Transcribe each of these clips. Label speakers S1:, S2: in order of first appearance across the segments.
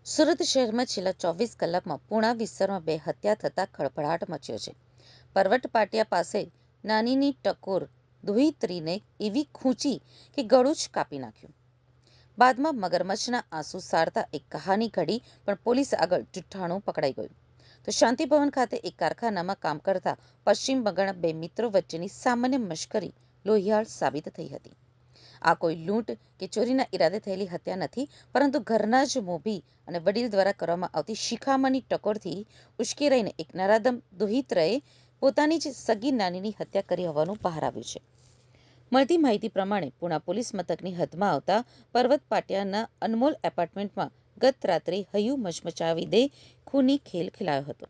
S1: સુરત શહેરમાં છેલ્લા 24 કલાકમાં પૂણા વિસ્તારમાં 2 હત્યા થતાં ખળભળાટ મચ્યો છે. પરવટ પાટિયા પાસે નાનીની ટકોર દુહિત્રીને એવી ખૂંચી કે ગળું જ કાપી નાખ્યું. બાદમાં મગરમચ્છના આંસુ સારતા એક કહાની ઘડી પણ પોલીસ આગળ જુઠ્ઠાણું પકડાઈ ગયું. તો શાંતિભવન ખાતે એક કારખાનામાં કામ કરતા પશ્ચિમ બંગાળના 2 મિત્રો વચ્ચેની સામાન્ય મશ્કરી લોહિયાળ સાબિત થઈ હતી. આ કોઈ લૂંટ કે ચોરીના ઈરાદે થયેલી હત્યા નથી, પરંતુ ઘરના જ મોભી અને વડીલ દ્વારા કરવામાં આવતી શિખામણની ટકોરથી ઉશ્કેરાઈને એક નરાધમ દુહિત્રએ પોતાની જ સગી નાનીની હત્યા કરી હોવાનું બહાર આવ્યું છે. મળતી માહિતી પ્રમાણે પૂણા પોલીસ મથકની હદમાં આવતા પર્વત પાટિયાના અનમોલ એપાર્ટમેન્ટમાં ગત રાત્રે હૈયું મચમચાવી દે ખૂની ખેલ ખેલાયો હતો.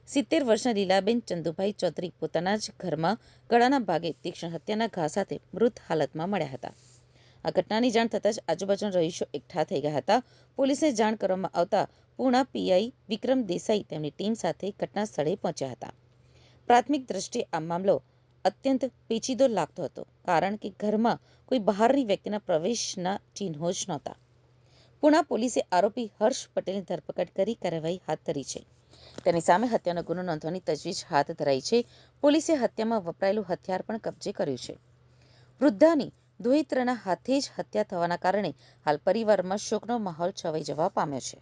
S1: 70 વર્ષના લીલાબેન ચંદુભાઈ ચૌધરી પોતાના જ ઘરમાં ગળાના ભાગે તીક્ષ્ણ હત્યાના ઘા સાથે મૃત હાલતમાં મળ્યા હતા. આ ઘટનાની જાણ થતાં જ આજુબાજુના રહીશો એકઠા થઈ ગયા હતા. પોલીસને જાણ કરવામાં આવતા પૂણા પીઆઈ વિક્રમ દેસાઈ તેમની ટીમ સાથે ઘટના સ્થળે પહોંચ્યા હતા. પ્રાથમિક દ્રષ્ટિએ આ મામલો અત્યંત પેચીદો લાગતો હતો, કારણ કે ઘરમાં કોઈ બહારની વ્યક્તિના પ્રવેશના ચિહ્નો જ નહોતા. પૂણા પોલીસે આરોપી હર્ષ પટેલની ધરપકડ કરી કાર્યવાહી હાથ ધરી છે. તેની સામે હત્યાનો ગુનો નોંધવાની તજવીજ હાથ ધરાઈ છે. પોલીસે હત્યામાં વપરાયેલું હથિયાર પણ કબજે કર્યું છે. વૃદ્ધાની દુહિત્રના હાથે જ હત્યા થવાના કારણે હાલ પરિવારમાં શોકનો માહોલ છવાઈ જવા પામ્યો છે.